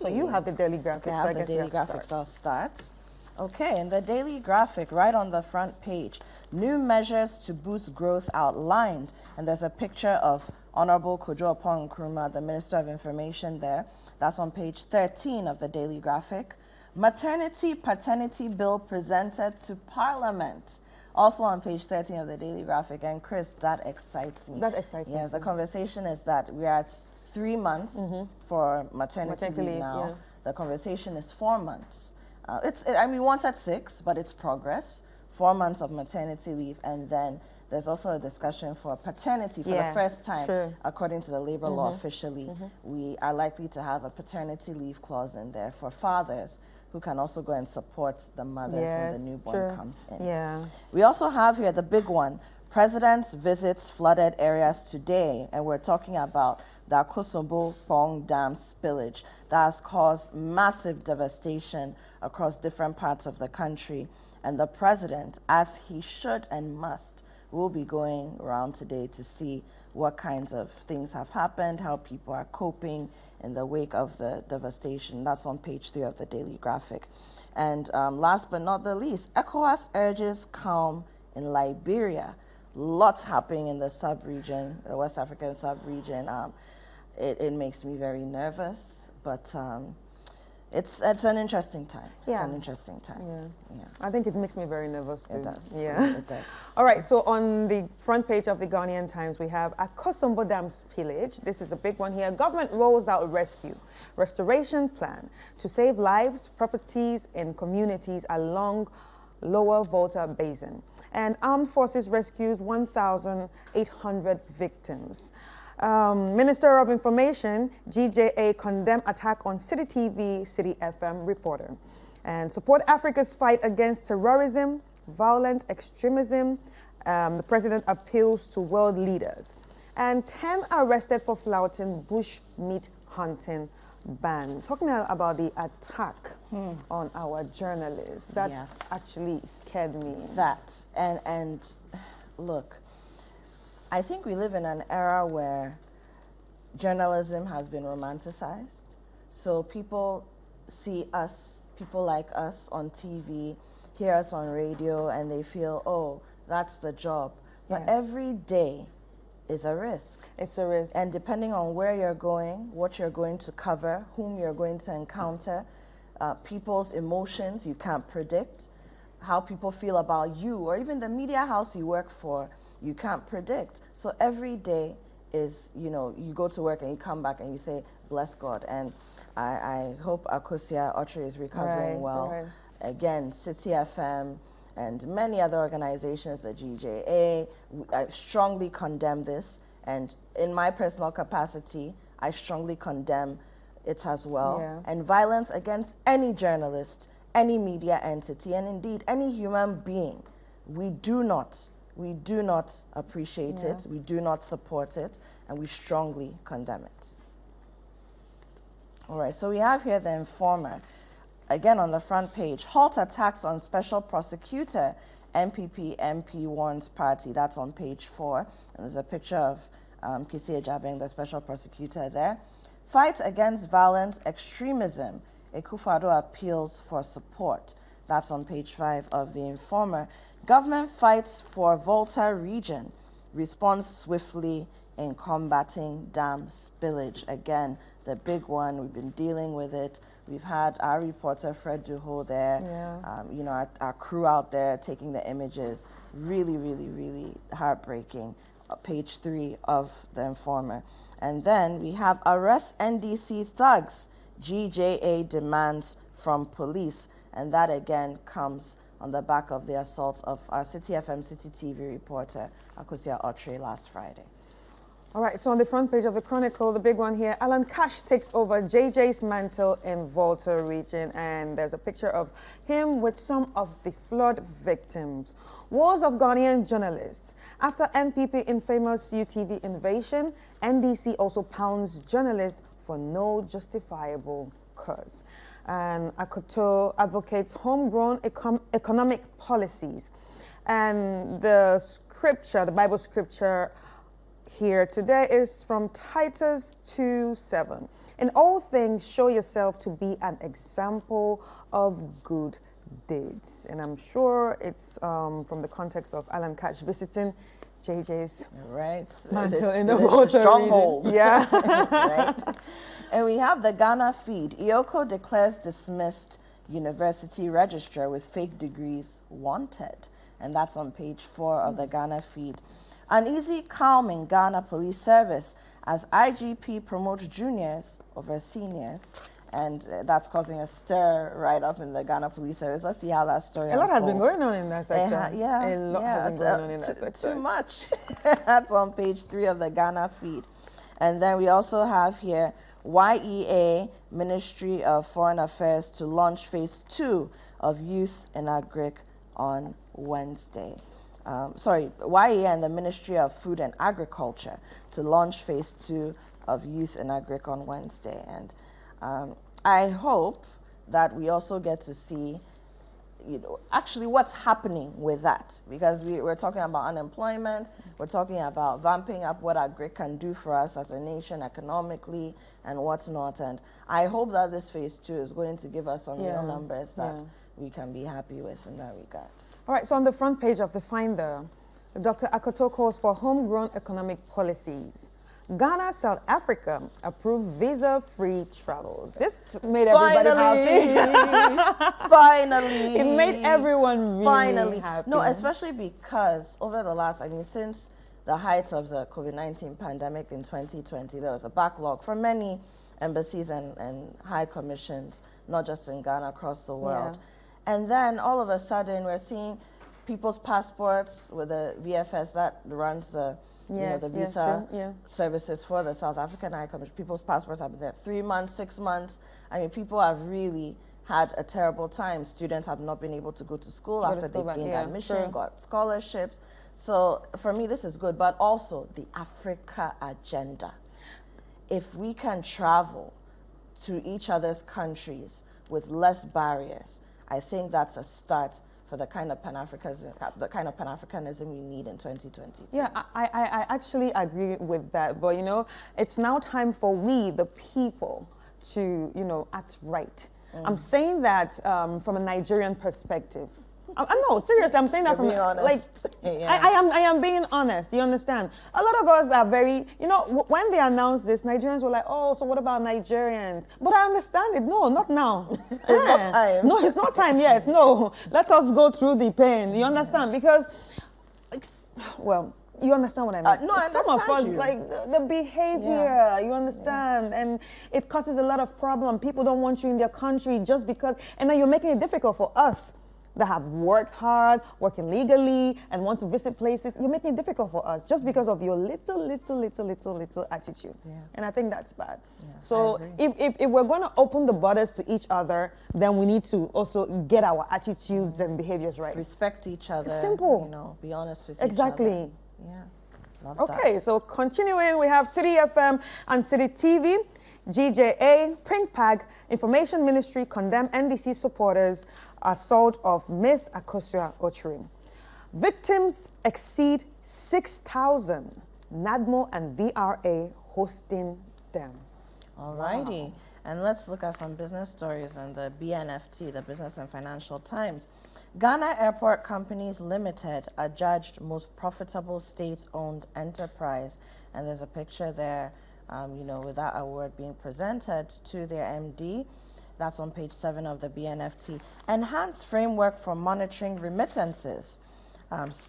So you have the daily graphic. Okay, so I have the daily graphic, so I'll start. Okay, in the daily graphic, right on the front page, new measures to boost growth outlined. And there's a picture of Honorable Kojo Oppong Nkrumah, the Minister of Information there. That's on page 13 of the daily graphic. Maternity paternity bill presented to Parliament. Also on page 13 of the daily graphic. And Chris, that excites me. That excites me. Yeah, the conversation is that we're at 3 months for maternity leave now. Yeah. The conversation is 4 months. We wanted 6, but it's progress. 4 months of maternity leave, and then there's also a discussion for paternity for the first time, according to the labor law officially. We are likely to have a paternity leave clause in there for fathers who can also go and support the mothers when the newborn comes in. Yeah. We also have here the big one. President visits flooded areas today, and we're talking about the Akosombo Pong Dam spillage that has caused massive devastation across different parts of the country. And the president, as he should and must, will be going around today to see what kinds of things have happened, how people are coping in the wake of the devastation. That's on page 3 of the daily graphic. And last but not the least, ECOWAS urges calm in Liberia. Lots happening in the sub-region, the West African sub-region. It makes me very nervous, but it's an interesting time. Yeah. It's an interesting time. Yeah. I think it makes me very nervous too. It does. Yeah. It does. All right, so on the front page of the Ghanaian Times, we have Akosombo Dam spillage. This is the big one here. Government rolls out restoration plan to save lives, properties, and communities along Lower Volta Basin. And Armed Forces rescues 1,800 victims. Minister of Information, GJA, condemn attack on Citi TV, Citi FM reporter. And support Africa's fight against terrorism, violent extremism. The president appeals to world leaders. And 10 arrested for flouting bush meat hunting ban. Talking about the attack on our journalists, that actually scared me. That, and look, I think we live in an era where journalism has been romanticized. So people see us, people like us on TV, hear us on radio, and they feel, oh, that's the job. But every day is a risk. It's a risk. And depending on where you're going, what you're going to cover, whom you're going to encounter, people's emotions you can't predict, how people feel about you, or even the media house you work for, you can't predict. So every day is, you go to work and you come back and you say, bless God. And I hope Akosia Otri is recovering well. Right. Again, Citi FM and many other organizations, the GJA, I strongly condemn this. And in my personal capacity, I strongly condemn it as well. Yeah. And violence against any journalist, any media entity, and indeed any human being, we do not appreciate it, we do not support it, and we strongly condemn it. All right, so we have here the Informer. Again, on the front page, halt attacks on special prosecutor, MPP MP warns party. That's on page 4. And there's a picture of Kisi Ejabeng, the special prosecutor there. Fight against violent extremism. Akufo-Addo appeals for support. That's on page 5 of the Informer. Government fights for Volta region. Responds swiftly in combating dam spillage. Again, the big one. We've been dealing with it. We've had our reporter, Fred Duho, there, our crew out there taking the images. Really, really, really heartbreaking. Page 3 of the Informer. And then we have arrest NDC thugs. GJA demands from police. And that again comes on the back of the assault of our Citi FM, Citi TV reporter, Akosia Otri, last Friday. All right, so on the front page of the Chronicle, the big one here, Alan Cash takes over JJ's mantle in Volta region, and there's a picture of him with some of the flood victims. Wars of Ghanaian journalists. After MPP infamous UTV invasion, NDC also pounds journalists for no justifiable cause. And Akoto advocates homegrown economic policies. And the scripture, the Bible scripture here today is from Titus 2:7. In all things, show yourself to be an example of good deeds. And I'm sure it's from the context of Alan Catch visiting JJ's Right. mantle in the It's a water stronghold. region. Yeah. Right. And we have the Ghana feed. Ioko declares dismissed university registrar with fake degrees wanted. And that's on page 4 of the Ghana feed. Uneasy calm in Ghana Police Service as IGP promotes juniors over seniors. And that's causing a stir right up in the Ghana Police Service. Let's see how that story A lot has been unfolds. going on in that sector. Yeah, A lot has been going on in that sector. Too much. That's on page 3 of the Ghana feed. And then we also have here YEA, Ministry of Foreign Affairs, to launch phase 2 of Youth in Agric on Wednesday. YEA and the Ministry of Food and Agriculture to launch phase 2 of Youth in Agric on Wednesday. And I hope that we also get to see, actually what's happening with that, because we're talking about unemployment, we're talking about vamping up what Agric can do for us as a nation economically and whatnot. And I hope that this phase 2 is going to give us some real numbers that we can be happy with in that regard. All right, so on the front page of the Finder, Dr. Akoto calls for homegrown economic policies. Ghana, South Africa approve visa-free travels. This made everybody happy. Finally. It made everyone really happy. No, especially because over the last, since the height of the COVID-19 pandemic in 2020, there was a backlog for many embassies and high commissions, not just in Ghana, across the world. Yeah. And then all of a sudden, we're seeing people's passports with the VFS that runs the the visa services for the South African High Commission. People's passports have been there 3 months, 6 months. People have really had a terrible time. Students have not been able to go to school after they've gained admission, got scholarships. So for me, this is good, but also the Africa agenda. If we can travel to each other's countries with less barriers, I think that's a start for the kind of Pan-Africanism we need in 2020. Yeah, I actually agree with that. But, it's now time for we, the people, to, act right. I'm saying that from a Nigerian perspective. No, seriously, I'm saying that from I am being honest. You understand? A lot of us are very, when they announced this, Nigerians were like, oh, so what about Nigerians? But I understand it. No, not now. It's not time. No, it's not time yet. No, let us go through the pain. You understand? Because, you understand what I mean? No, I Some of us, you. the behavior, you understand? And it causes a lot of problem. People don't want you in their country just because, and then you're making it difficult for us that have worked hard, working legally, and want to visit places. You're making it difficult for us just because of your little attitude. Yeah. And I think that's bad. Yeah, so if we're going to open the borders to each other, then we need to also get our attitudes and behaviors right. Respect each other. It's simple. Be honest with exactly. each other. Yeah. Love okay, that. so continuing, we have Citi FM and Citi TV. GJA, PRINCPAG, Information Ministry condemn NDC supporters assault of Miss Akosua Ochurim. Victims exceed 6,000. NADMO and VRA hosting them. Alrighty. Wow. And let's look at some business stories in the BNFT, the Business and Financial Times. Ghana Airport Companies Limited adjudged most profitable state-owned enterprise. And there's a picture there, with that award being presented to their MD. That's on page 7 of the BNFT. Enhanced framework for monitoring remittances.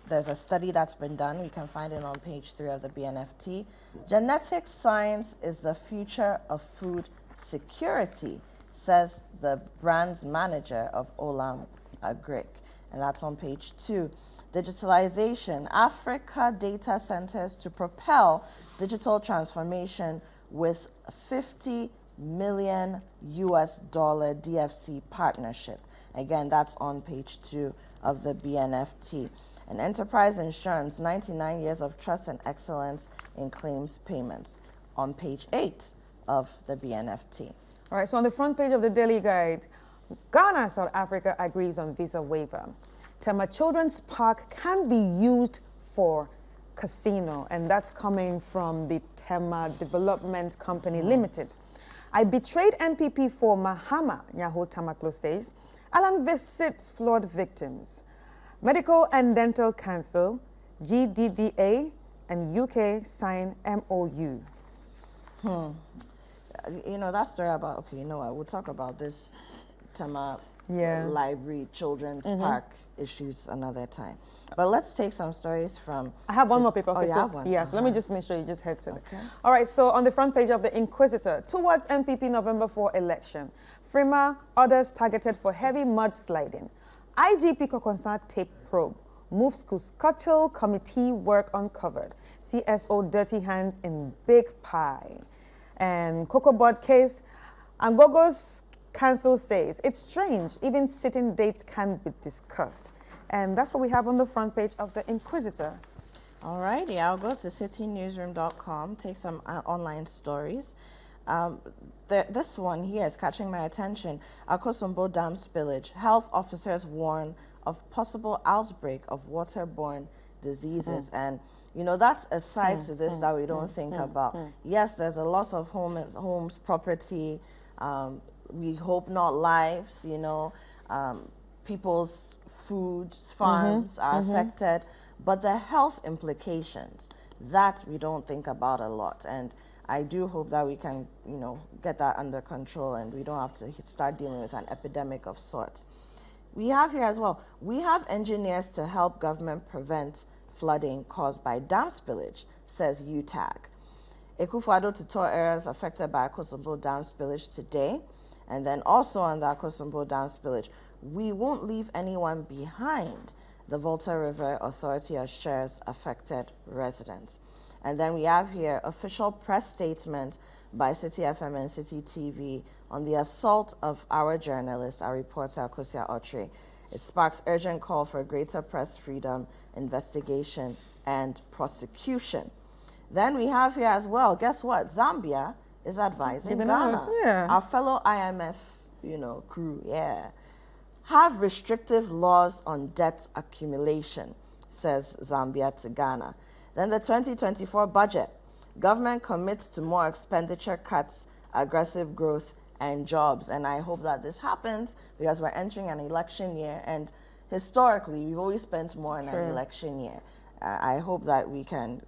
There's a study that's been done. We can find it on page 3 of the BNFT. Genetic science is the future of food security, says the brand's manager of Olam Agric. And that's on page 2. Digitalization, Africa data centers to propel digital transformation with $50 million DFC partnership. Again, that's on page 2 of the BNFT. And enterprise insurance, 99 years of trust and excellence in claims payments, on page 8 of the BNFT. All right, so on the front page of the Daily Guide, Ghana, South Africa agrees on visa waiver. Tema Children's Park can be used for casino, and that's coming from the Tema Development Company Limited. I betrayed MPP for Mahama, Nyaho Tamaklo says. Alan visits flood victims. Medical and Dental Council, GDDA, and UK sign MOU. You know, that story about, okay, you know what, we'll talk about this Tema library, children's park issues another time. But let's take some stories from... I have one more paper. Okay, you have one? Yes, let me just finish so you just head to it. All right, so on the front page of the Inquisitor, towards MPP November 4 election, Frima, others targeted for heavy mudsliding. IGP Kokonsa tape probe, moves to scuttle committee work uncovered. CSO dirty hands in big pie. And Cocoa Board case, Angogo's council says, it's strange, even sitting dates can be discussed. And that's what we have on the front page of the Inquisitor. All righty, I'll go to citynewsroom.com, take some online stories. This one here is catching my attention. Akosombo Dam spillage. Health officers warn of possible outbreak of waterborne diseases. And, you know, that's a side to this that we don't think about. Yes, there's a loss of homes, property. We hope not lives, you know. People's food, farms are affected. But the health implications, that we don't think about a lot. And I do hope that we can, you know, get that under control and we don't have to start dealing with an epidemic of sorts. We have here as well, we have engineers to help government prevent flooding caused by dam spillage, says UTAG. Ekufuado to tour areas affected by Akosombo Dam spillage today. And then also on the Akosombo Dam spillage, we won't leave anyone behind, the Volta River Authority assures affected residents. And then we have here official press statement by Citi FM and Citi TV on the assault of our journalist, our reporter, Kosia Otre. It sparks urgent call for greater press freedom, investigation, and prosecution. Then we have here as well, guess what? Zambia is advising Ghana, our fellow IMF, you know, crew, have restrictive laws on debt accumulation, says Zambia to Ghana. Then the 2024 budget, government commits to more expenditure cuts, aggressive growth, and jobs. And I hope that this happens because we're entering an election year, and historically, we've always spent more in an election year. I hope that we can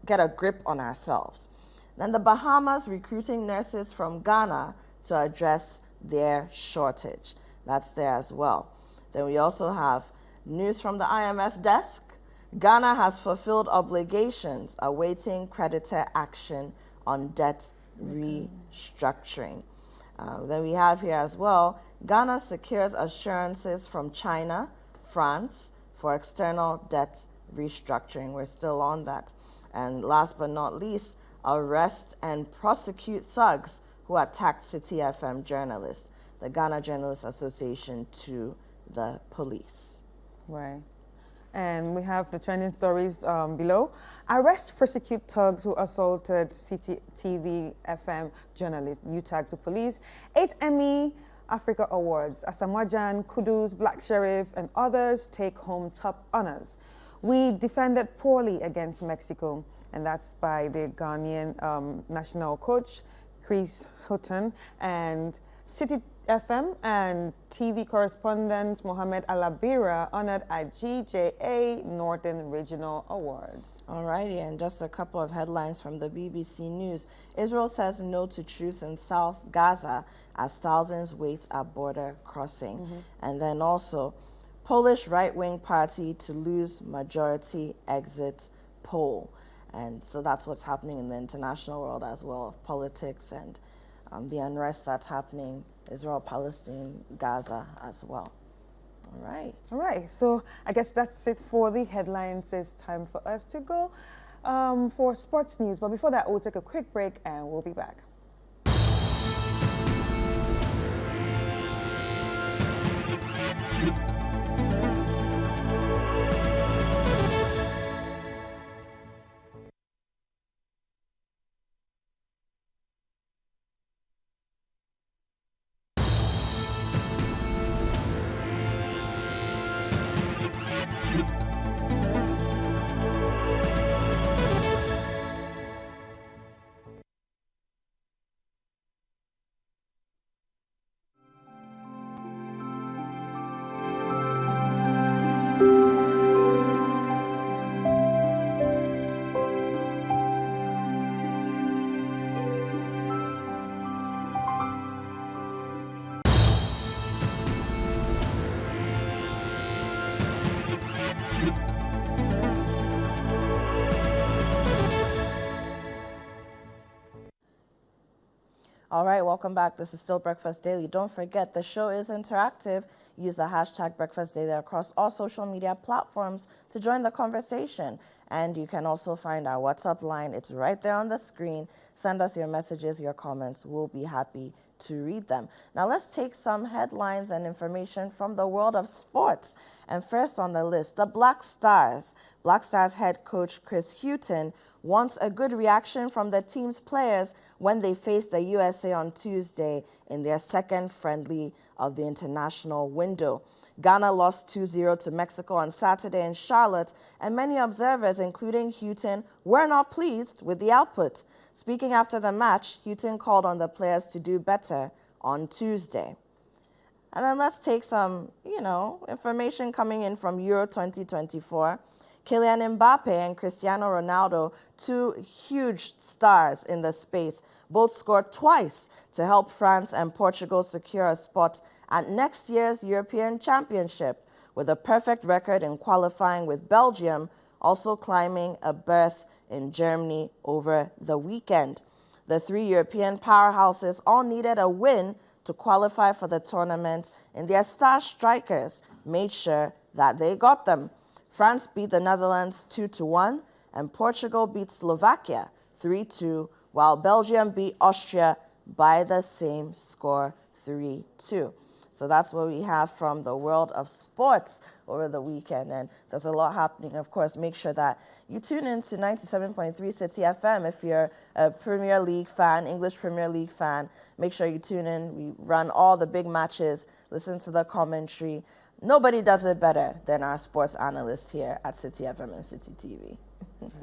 get a grip on ourselves. Then the Bahamas recruiting nurses from Ghana to address their shortage. That's there as well. Then we also have news from the IMF desk. Ghana has fulfilled obligations awaiting creditor action on debt restructuring. Then we have here as well, Ghana secures assurances from China, France for external debt restructuring. We're still on that. And last but not least, arrest and prosecute thugs who attacked Citi FM journalists. The Ghana Journalists Association to the police. Right. And we have the trending stories below. Arrest, prosecute thugs who assaulted Citi TV FM journalist. UTAG to police. 8 Emmy Africa Awards. Asamoah Kudus, Black Sheriff, and others take home top honors. We defended poorly against Mexico, and that's by the Ghanaian national coach, Chris Houghton, and Citi FM and TV correspondent Mohamed Alabira honored at GJA Northern Regional Awards. Alrighty, and just a couple of headlines from the BBC News. Israel says no to truce in South Gaza as thousands wait at border crossing. And then also, Polish right-wing party to lose majority exit poll. And so that's what's happening in the international world as well, of politics and the unrest that's happening, Israel, Palestine, Gaza as well. All right. All right. So I guess that's it for the headlines. It's time for us to go for sports news. But before that, we'll take a quick break and we'll be back. All right, welcome back. This is still Breakfast Daily. Don't forget, the show is interactive. Use the hashtag Breakfast Daily across all social media platforms to join the conversation. And you can also find our WhatsApp line. It's right there on the screen. Send us your messages, your comments. We'll be happy to read them. Now let's take some headlines and information from the world of sports. And first on the list, the Black Stars. Black Stars head coach Chris Hughton wants a good reaction from the team's players when they face the USA on Tuesday in their second friendly of the international window. Ghana lost 2-0 to Mexico on Saturday in Charlotte, and many observers, including Hughton, were not pleased with the output. Speaking after the match, Hughton called on the players to do better on Tuesday. And then let's take some, information coming in from Euro 2024. Kylian Mbappe and Cristiano Ronaldo, two huge stars in the space, both scored twice to help France and Portugal secure a spot at next year's European Championship, with a perfect record in qualifying, with Belgium also climbing a berth in Germany over the weekend. The three European powerhouses all needed a win to qualify for the tournament, and their star strikers made sure that they got them. France beat the Netherlands 2-1, and Portugal beat Slovakia 3-2, while Belgium beat Austria by the same score, 3-2. So that's what we have from the world of sports over the weekend, and there's a lot happening. Of course, make sure that you tune in to 97.3 Citi FM if you're a Premier League fan, English Premier League fan. Make sure you tune in. We run all the big matches, listen to the commentary. Nobody does it better than our sports analyst here at Citi FM and Citi TV.